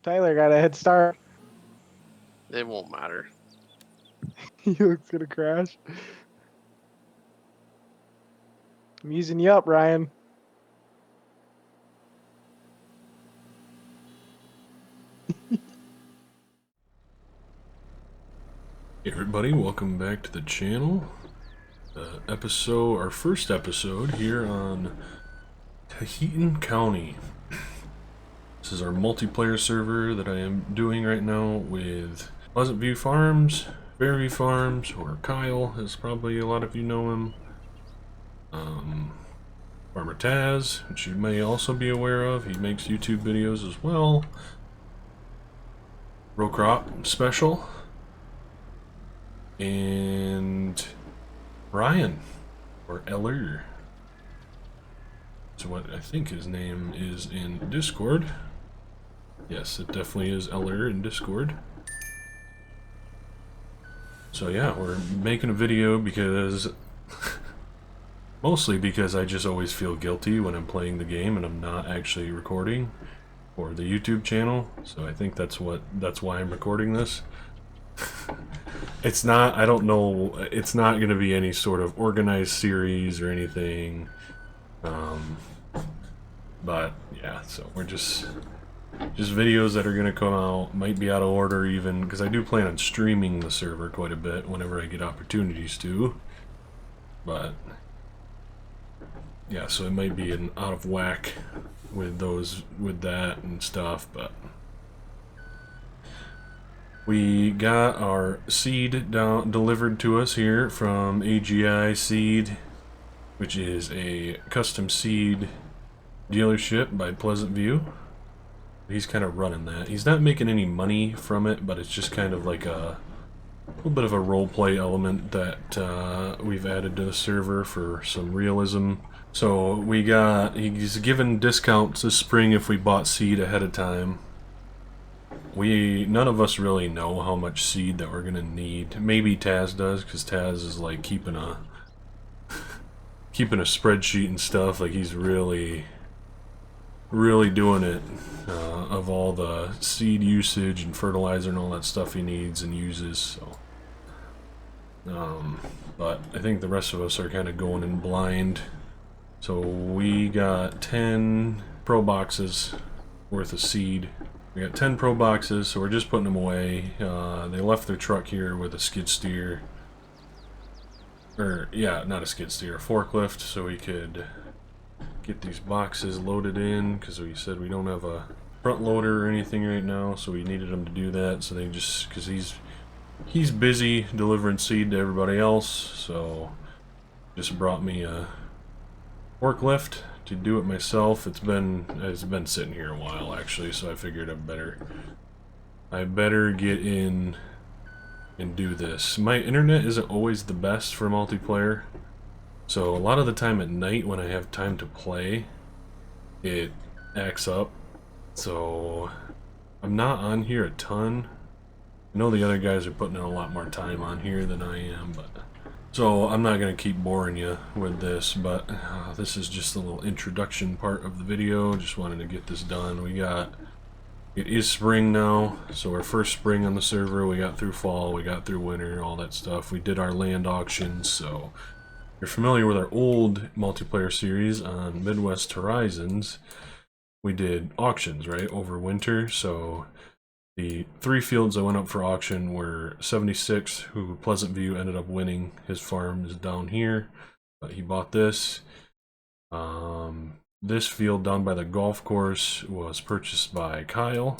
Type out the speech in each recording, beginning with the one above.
Tyler got a head start. It won't matter. He looks gonna crash. I'm using you up, Ryan. Hey everybody, welcome back to the channel. Our first episode here on Taheton County. This is our multiplayer server that I am doing right now with Pleasant View Farms, Fairview Farms, or Kyle, as probably a lot of you know him. Farmer Taz, which you may also be aware of. He makes YouTube videos as well. RowCropSpecial. And Ryan, or Eller. That's what I think his name is in Discord. Yes, it definitely is Eller in Discord. So yeah, we're making a video because... mostly because I just always feel guilty when I'm playing the game and I'm not actually recording for the YouTube channel. So I think that's why I'm recording this. It's not, I don't know, it's not going to be any sort of organized series or anything. But yeah, so we're just videos that are going to come out, might be out of order even, because I do plan on streaming the server quite a bit whenever I get opportunities to. But yeah, so it might be an out of whack with that and stuff, but we got our seed delivered to us here from AGI Seed, which is a custom seed dealership by Pleasant View. He's kind of running that. He's not making any money from it, but it's just kind of like a little bit of a roleplay element that we've added to the server for some realism. So he's given discounts this spring if we bought seed ahead of time. None of us really know how much seed that we're gonna need. Maybe Taz does, because Taz is like keeping a spreadsheet and stuff. Like he's really doing it of all the seed usage and fertilizer and all that stuff he needs and uses. So, but I think the rest of us are kind of going in blind. So we got 10 pro boxes worth of seed. We got 10 pro boxes, so we're just putting them away. They left their truck here with a skid steer. Or, yeah, not a skid steer, a forklift, so we could get these boxes loaded in, because we said we don't have a front loader or anything right now, so we needed them to do that. So they just, because he's busy delivering seed to everybody else, so just brought me a forklift to do it myself. It's been sitting here a while actually, so I figured I better get in and do this. My internet isn't always the best for multiplayer, so a lot of the time at night when I have time to play, it acts up. So I'm not on here a ton. I know the other guys are putting in a lot more time on here than I am, but so I'm not going to keep boring you with this, but this is just a little introduction part of the video. Just wanted to get this done. It is spring now, so our first spring on the server. We got through fall, we got through winter, all that stuff. We did our land auctions, so if you're familiar with our old multiplayer series on Midwest Horizons, we did auctions, right, over winter. So the 3 fields that went up for auction were 76, who Pleasant View ended up winning. His farm is down here, but he bought this. This field down by the golf course was purchased by Kyle.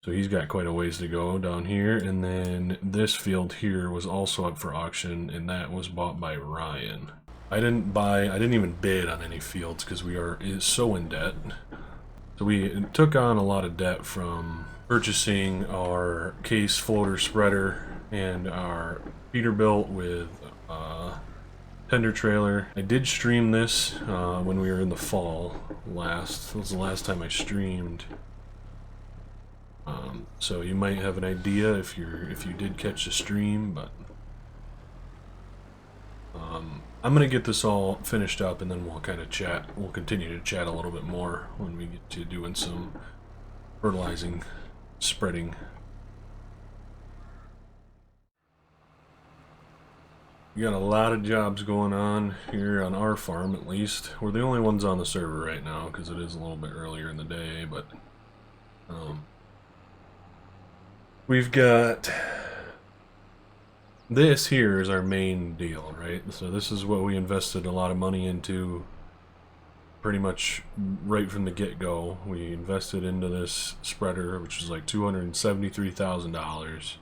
So he's got quite a ways to go down here. And then this field here was also up for auction, and that was bought by Ryan. I didn't even bid on any fields because we are so in debt. So we took on a lot of debt from purchasing our case floater spreader and our Peterbilt with tender trailer. I did stream this when we were in the fall last. That was the last time I streamed. So you might have an idea if you did catch the stream, but I'm gonna get this all finished up and then we'll kind of chat. We'll continue to chat a little bit more when we get to doing some fertilizing, spreading. We got a lot of jobs going on here on our farm, at least. We're the only ones on the server right now because it is a little bit earlier in the day, but we've got this here is our main deal, right? So this is what we invested a lot of money into pretty much right from the get-go. We invested into this spreader, which was like $273,000.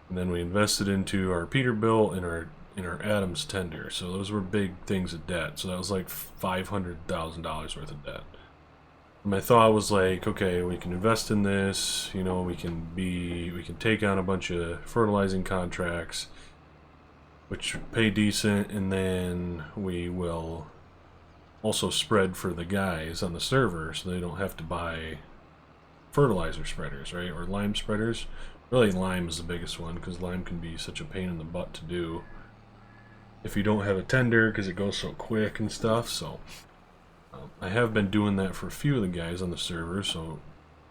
And then we invested into our Peterbilt and our Adams tender. So those were big things of debt. So that was like $500,000 worth of debt. And my thought was like, okay, we can invest in this, you know, we can take on a bunch of fertilizing contracts, which pay decent, and then we will also spread for the guys on the server so they don't have to buy fertilizer spreaders, right? Or lime spreaders. Really, lime is the biggest one because lime can be such a pain in the butt to do if you don't have a tender because it goes so quick and stuff. So I have been doing that for a few of the guys on the server. So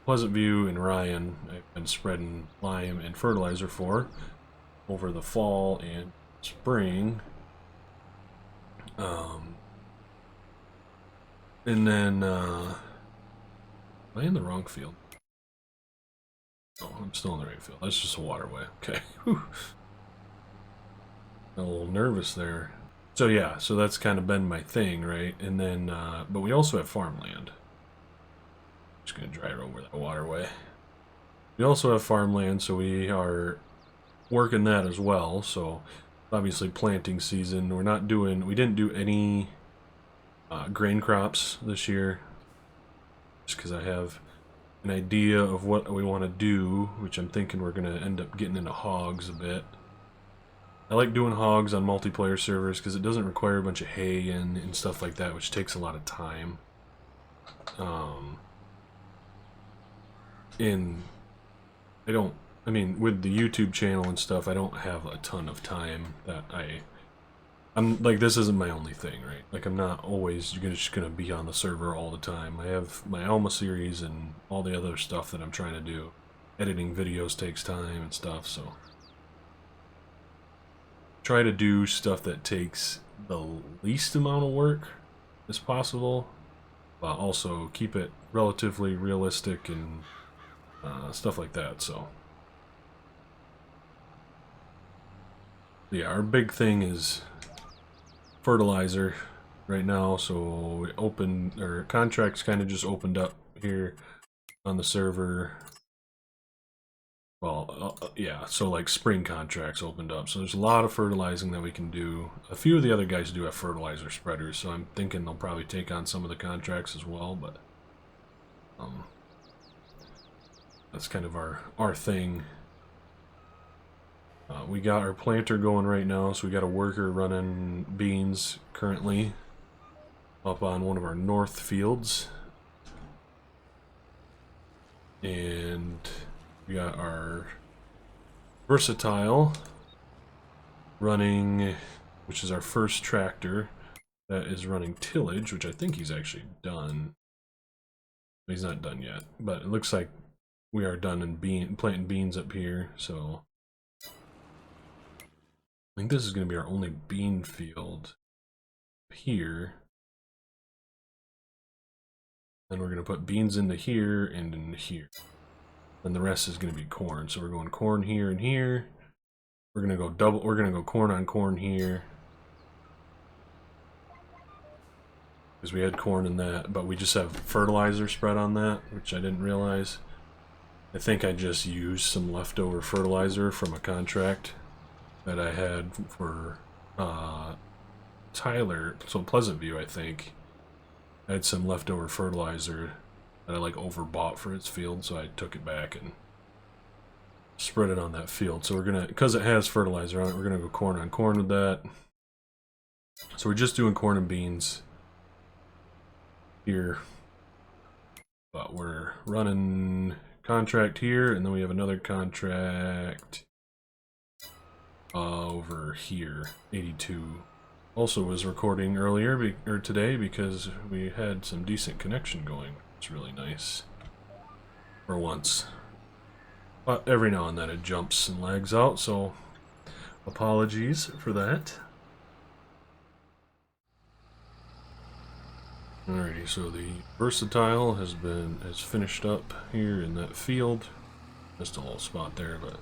Pleasant View and Ryan, I've been spreading lime and fertilizer for over the fall and spring. And then am I in the wrong field? Oh, I'm still in the right field. That's just a waterway. Okay. Whew. A little nervous there. So yeah, so that's kind of been my thing, right? And then, but we also have farmland. Just gonna drive over that waterway. We also have farmland, so we are working that as well. So obviously planting season. We didn't do any grain crops this year, just because I have an idea of what we want to do, which I'm thinking we're going to end up getting into hogs a bit. I like doing hogs on multiplayer servers because it doesn't require a bunch of hay and stuff like that, which takes a lot of time. With the YouTube channel and stuff, I don't have a ton of time that I'm like, this isn't my only thing, right? Like, I'm not always just gonna be on the server all the time. I have my Alma series and all the other stuff that I'm trying to do. Editing videos takes time and stuff, so try to do stuff that takes the least amount of work as possible, but also keep it relatively realistic and stuff like that. So yeah, our big thing is fertilizer right now. So contracts kind of just opened up here on the server. Well, yeah, so like spring contracts opened up. So there's a lot of fertilizing that we can do. A few of the other guys do have fertilizer spreaders, so I'm thinking they'll probably take on some of the contracts as well, but that's kind of our thing. We got our planter going right now, so we got a worker running beans currently up on one of our north fields. And we got our versatile running, which is our first tractor that is running tillage, which I think he's actually done. He's not done yet, but it looks like we are done in planting beans up here, so I think this is going to be our only bean field here. And we're going to put beans into here and into here. And the rest is going to be corn. So we're going corn here and here. We're going to go corn on corn here. Because we had corn in that, but we just have fertilizer spread on that, which I didn't realize. I think I just used some leftover fertilizer from a contract that I had for Tyler, so Pleasant View, I think. I had some leftover fertilizer that I like overbought for its field, so I took it back and spread it on that field. So we're gonna, because it has fertilizer on it, we're gonna go corn on corn with that. So we're just doing corn and beans here, but we're running contract here, and then we have another contract over here. 82 also was recording earlier or today because we had some decent connection going. It's really nice. for once. But every now and then it jumps and lags out, so apologies for that. Alrighty, so the versatile has finished up here in that field. Just a little spot there, but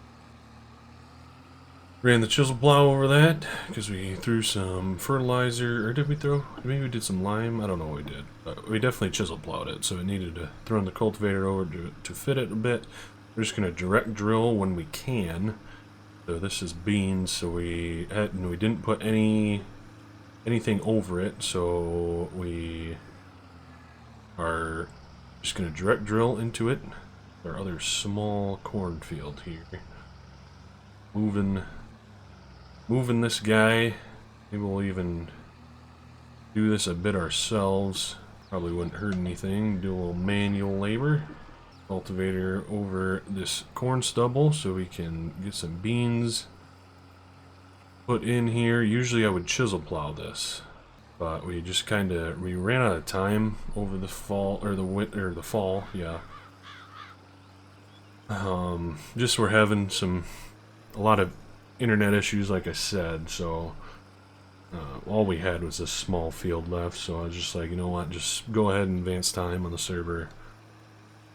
ran the chisel plow over that because we threw some fertilizer, or did we throw? Maybe we did some lime. I don't know what we did, but we definitely chisel plowed it, so it needed to throw the cultivator over to fit it a bit. We're just gonna direct drill when we can. So this is beans, so we didn't put anything over it, so we are just gonna direct drill into it. Our other small cornfield here. Moving this guy. Maybe we'll even do this a bit ourselves. Probably wouldn't hurt anything. Do a little manual labor. Cultivator over this corn stubble so we can get some beans put in here. Usually I would chisel plow this, but we just we ran out of time over the fall, or the fall, yeah. Just we're having a lot of internet issues, like I said, so all we had was this small field left, so I was just like, you know what, just go ahead and advance time on the server.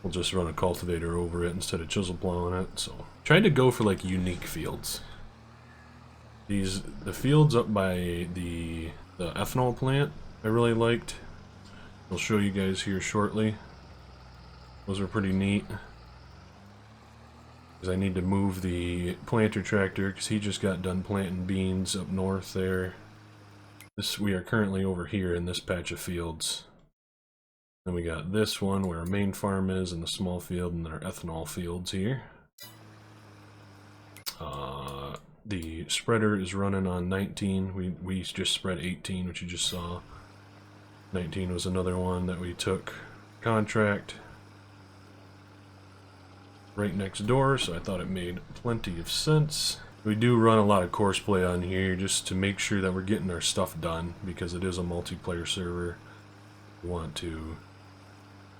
We'll just run a cultivator over it instead of chisel plowing it. So tried to go for like unique fields. The fields up by the ethanol plant I really liked. I'll show you guys here shortly. Those are pretty neat. Because I need to move the planter tractor because he just got done planting beans up north there. We are currently over here in this patch of fields. Then we got this one where our main farm is in the small field, and then our ethanol fields here. The spreader is running on 19. We just spread 18, which you just saw. 19 was another one that we took contract right next door, so I thought it made plenty of sense. We do run a lot of course play on here just to make sure that we're getting our stuff done, because it is a multiplayer server. We want to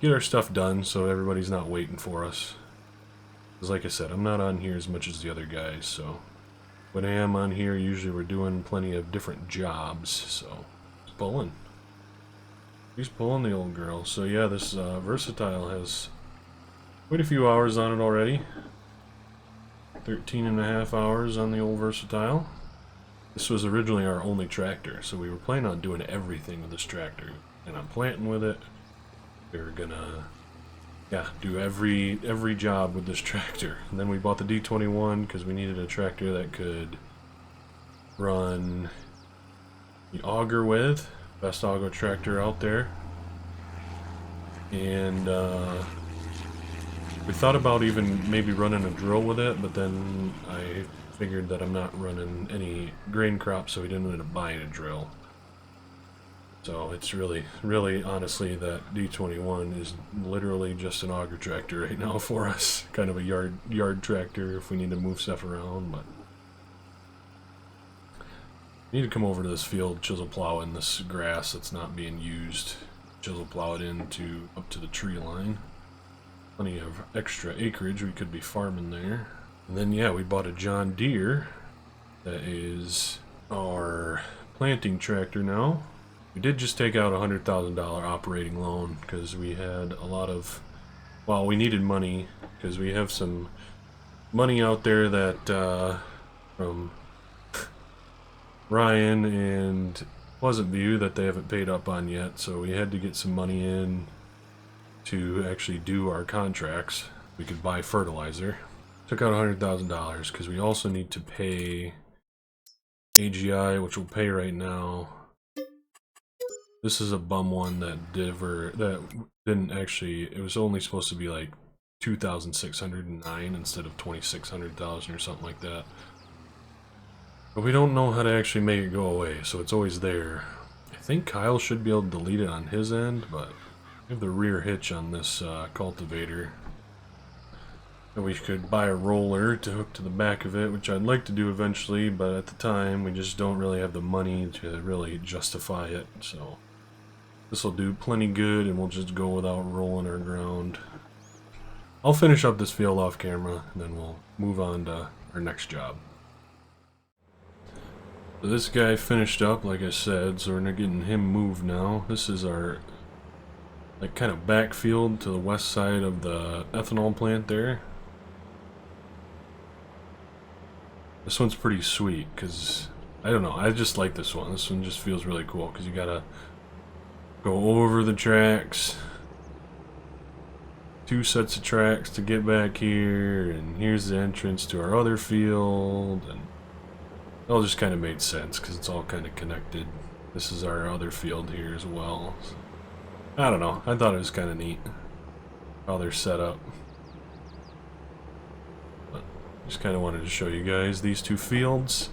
get our stuff done so everybody's not waiting for us. Because like I said, I'm not on here as much as the other guys, so when I am on here, usually we're doing plenty of different jobs, so he's pulling. He's pulling the old girl. So yeah, this versatile has quite a few hours on it already. 13.5 hours on the old versatile. This was originally our only tractor, so we were planning on doing everything with this tractor. And I'm planting with it. We were gonna, yeah, do every job with this tractor. And then we bought the D21 because we needed a tractor that could run the auger with. Best auger tractor out there. And we thought about even maybe running a drill with it, but then I figured that I'm not running any grain crops, so we didn't end up buying a drill. So it's really, honestly, that D21 is literally just an auger tractor right now for us. Kind of a yard tractor if we need to move stuff around, but we need to come over to this field, chisel plow in this grass that's not being used. Chisel plow it up to the tree line. Plenty of extra acreage we could be farming there. And then yeah, we bought a John Deere that is our planting tractor now. We did just take out a $100,000 operating loan because we had a lot of, well, we needed money because we have some money out there that from Ryan and Pleasant View that they haven't paid up on yet, so we had to get some money in to actually do our contracts. We could buy fertilizer. Took out $100,000 because we also need to pay AGI, which we'll pay right now. This is a bum one that didn't actually, it was only supposed to be like 2,609 instead of 2,600,000 or something like that. But we don't know how to actually make it go away, so it's always there. I think Kyle should be able to delete it on his end, but we have the rear hitch on this cultivator. And we could buy a roller to hook to the back of it, which I'd like to do eventually, but at the time we just don't really have the money to really justify it, so this will do plenty good, and we'll just go without rolling our ground. I'll finish up this field off camera, and then we'll move on to our next job. So this guy finished up, like I said, so we're getting him moved now. This is our, like, kind of backfield to the west side of the ethanol plant there. This one's pretty sweet, because, I don't know, I just like this one. This one just feels really cool, because you gotta go over the tracks. 2 sets of tracks to get back here, and here's the entrance to our other field, and it all just kind of made sense because it's all kind of connected. This is our other field here as well. So, I don't know, I thought it was kind of neat how they're set up. But just kind of wanted to show you guys these 2 fields.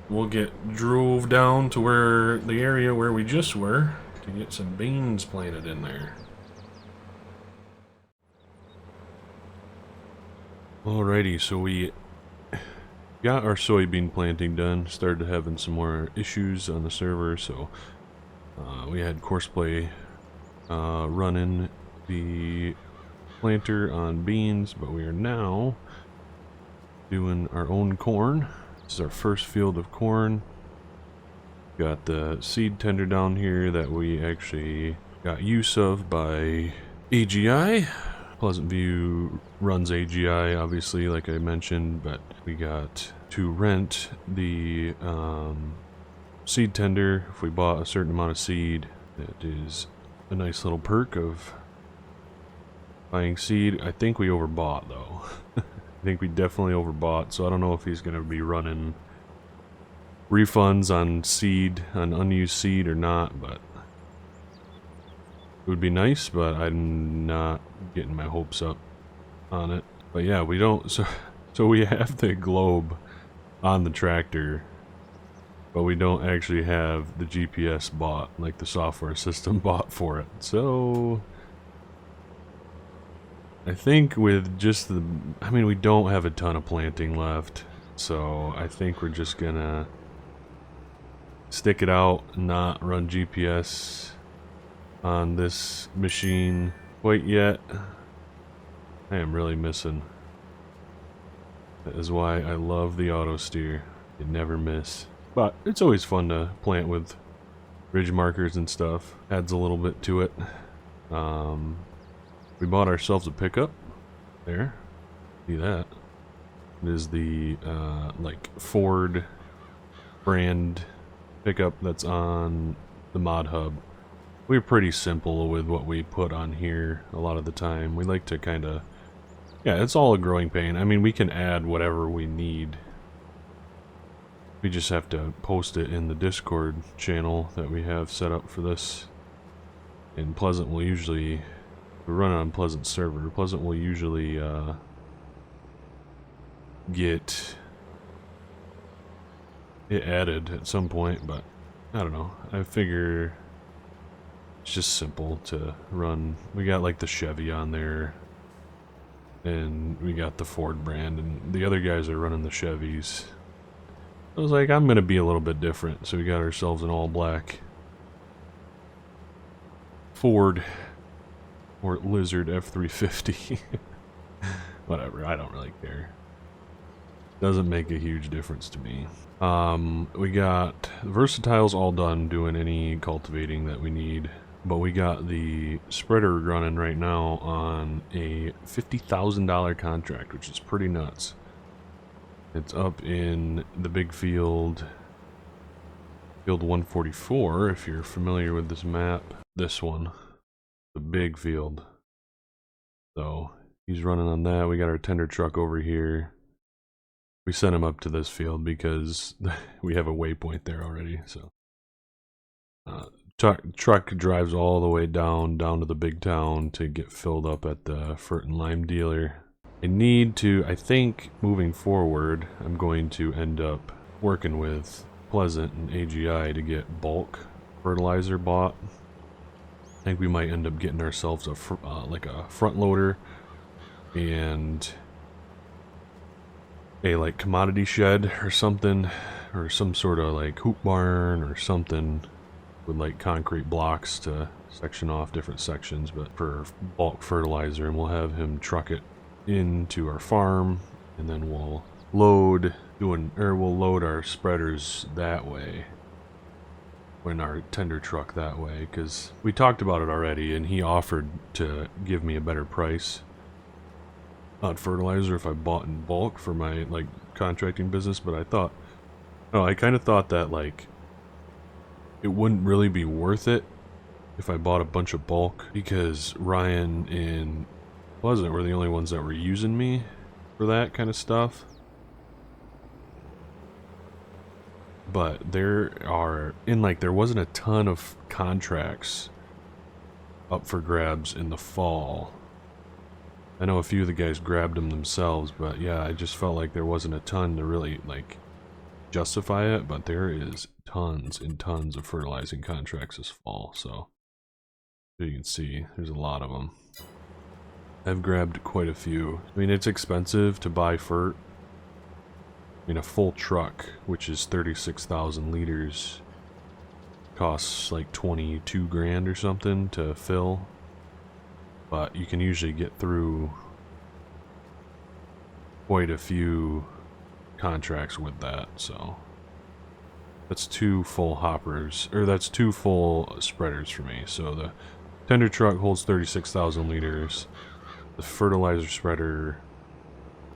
We'll get drove down to where the area where we just were to get some beans planted in there. Alrighty, so we got our soybean planting done, started having some more issues on the server, so we had Courseplay running the planter on beans, but we are now doing our own corn. This is our first field of corn. Got the seed tender down here that we actually got use of by AGI. Pleasant View runs AGI, obviously, like I mentioned, but we got to rent the seed tender if we bought a certain amount of seed. That is a nice little perk of buying seed. I think we overbought, though. I think we definitely overbought, so I don't know if he's going to be running refunds on seed, on unused seed or not, but it would be nice, but I'm not getting my hopes up on it. But yeah, we don't, so we have the globe on the tractor, but we don't actually have the GPS bought, like the software system bought for it. So I think with just the, I mean, we don't have a ton of planting left, so I think we're just gonna stick it out and not run GPS on this machine quite yet. I am really missing. That is why I love the auto steer. You never miss. But it's always fun to plant with ridge markers and stuff. Adds a little bit to it. We bought ourselves a pickup. There. See that? It is the like Ford brand pickup that's on the mod hub. We're pretty simple with what we put on here a lot of the time. We like to kind of, yeah, it's all a growing pain. I mean, we can add whatever we need. We just have to post it in the Discord channel that we have set up for this. And Pleasant will usually, we run on Pleasant server. Pleasant will usually get it added at some point, but I don't know. I figure it's just simple to run. We got like the Chevy on there, and we got the Ford brand, and the other guys are running the Chevys. I was like, I'm gonna be a little bit different, so we got ourselves an all black Ford or Lizard F350. Whatever, I don't really care. Doesn't make a huge difference to me. We got the Versatile's all done doing any cultivating that we need. But we got the spreader running right now on a $50,000 contract, which is pretty nuts. It's up in the big field, field 144, if you're familiar with this map. This one, the big field. So he's running on that. We got our tender truck over here. We sent him up to this field because we have a waypoint there already. So truck drives all the way down to the big town to get filled up at the Fert and Lime dealer. I think moving forward, I'm going to end up working with Pleasant and AGI to get bulk fertilizer bought. I think we might end up getting ourselves like a front loader and a like commodity shed or something, or some sort of like hoop barn or something with like concrete blocks to section off different sections, but for bulk fertilizer, and we'll have him truck it into our farm, and then we'll load our spreaders that way, in our tender truck that way, because we talked about it already, and he offered to give me a better price on fertilizer if I bought in bulk for my like contracting business. But I kind of thought that like it wouldn't really be worth it if I bought a bunch of bulk, because Ryan and Pleasant were the only ones that were using me for that kind of stuff. But there wasn't a ton of contracts up for grabs in the fall. I know a few of the guys grabbed them themselves, but yeah, I just felt like there wasn't a ton to really like justify it. But there is tons and tons of fertilizing contracts this fall, so you can see there's a lot of them. I've grabbed quite a few. I mean, it's expensive to buy fert. I mean, a full truck, which is 36,000 liters, costs like 22 grand or something to fill. But you can usually get through quite a few contracts with that, so that's 2 full hoppers, or that's 2 full spreaders for me. So the tender truck holds 36,000 liters. The fertilizer spreader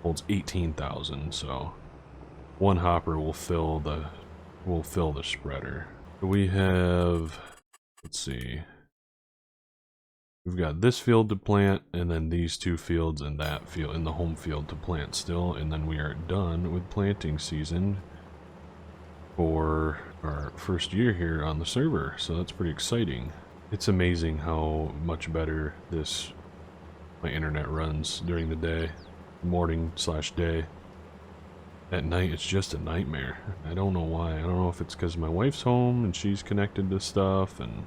holds 18,000, so 1 hopper will fill the spreader. We have, let's see, we've got this field to plant, and then these 2 fields and that field, in the home field to plant still, and then we are done with planting season for our first year here on the server, so that's pretty exciting. It's amazing how much better my internet runs during the day, morning/day. At night, it's just a nightmare. I don't know why. I don't know if it's because my wife's home and she's connected to stuff, and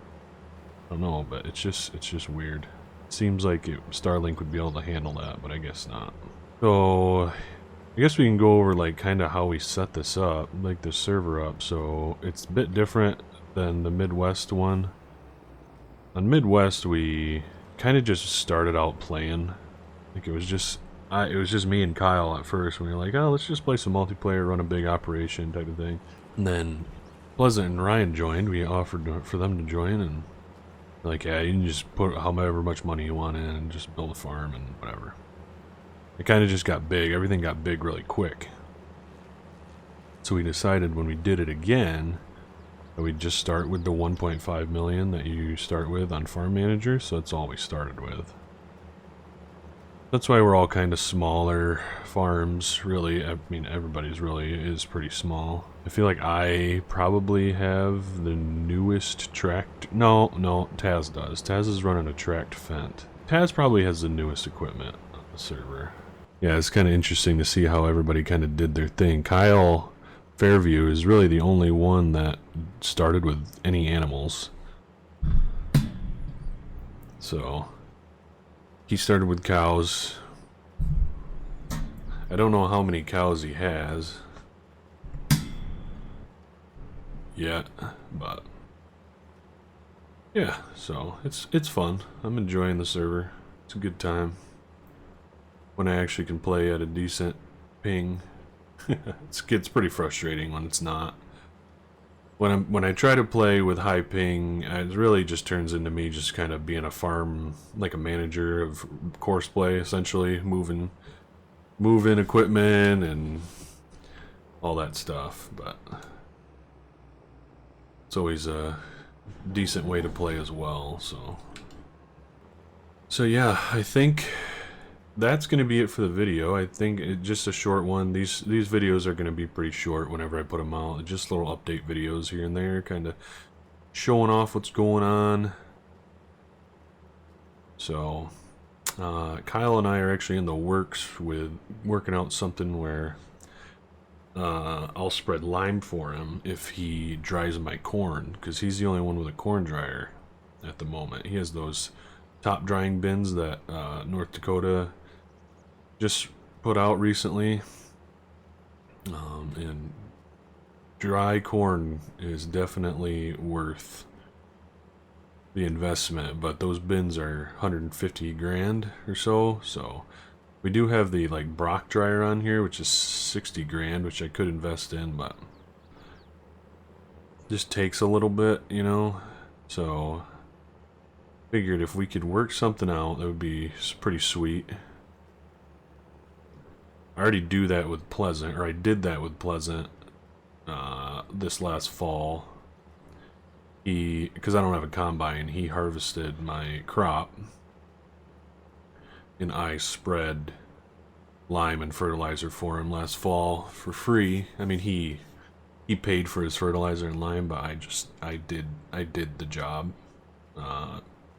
I don't know, but it's just weird. It seems like Starlink would be able to handle that, but I guess not. So I guess we can go over like kind of how we set this up, like the server up. So it's a bit different than the Midwest one. On Midwest, we kind of just started out playing. Like it was just me and Kyle at first. We were like, oh, let's just play some multiplayer, run a big operation type of thing. And then Pleasant and Ryan joined. We offered for them to join, and like, yeah, you can just put however much money you want in and just build a farm and whatever. It kind of just got big. Everything got big really quick. So we decided when we did it again that we'd just start with the 1.5 million that you start with on Farm Manager. So that's all we started with. That's why we're all kind of smaller farms, really. I mean, everybody's really is pretty small. I feel like I probably have the newest tracked... No, Taz does. Taz is running a tracked Fent. Taz probably has the newest equipment on the server. Yeah, it's kind of interesting to see how everybody kind of did their thing. Kyle Fairview is really the only one that started with any animals. So he started with cows. I don't know how many cows he has yet, but yeah, so it's fun. I'm enjoying the server. It's a good time when I actually can play at a decent ping. It gets pretty frustrating when it's not. When I try to play with high ping, it really just turns into me just kind of being a farm, like a manager of course play, essentially moving equipment and all that stuff. But it's always a decent way to play as well. So yeah, I think that's going to be it for the video. I think just a short one. These videos are going to be pretty short whenever I put them out. Just little update videos here and there, kind of showing off what's going on. So Kyle and I are actually in the works with working out something where I'll spread lime for him if he dries my corn, because he's the only one with a corn dryer at the moment. He has those top drying bins that North Dakota just put out recently, and dry corn is definitely worth the investment, but those bins are 150 grand or so. So we do have the like Brock dryer on here, which is 60 grand, which I could invest in, but just takes a little bit, you know. So figured if we could work something out, that would be pretty sweet. I already do that with Pleasant, or I did that with Pleasant this last fall. Because I don't have a combine, he harvested my crop, and I spread lime and fertilizer for him last fall for free. I mean, he paid for his fertilizer and lime, but I did the job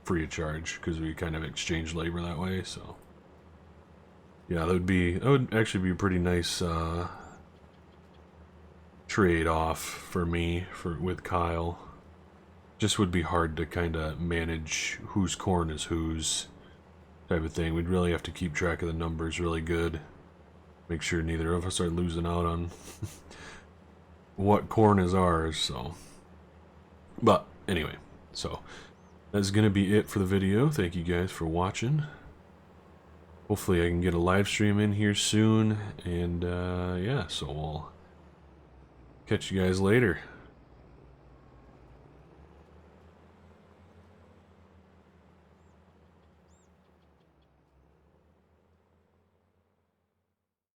free of charge because we kind of exchanged labor that way. So yeah, that would actually be a pretty nice trade off for me with Kyle. Just would be hard to kind of manage whose corn is whose type of thing. We'd really have to keep track of the numbers really good. Make sure neither of us are losing out on what corn is ours, so. But anyway, so that's going to be it for the video. Thank you guys for watching. Hopefully I can get a live stream in here soon, and yeah, so we'll catch you guys later.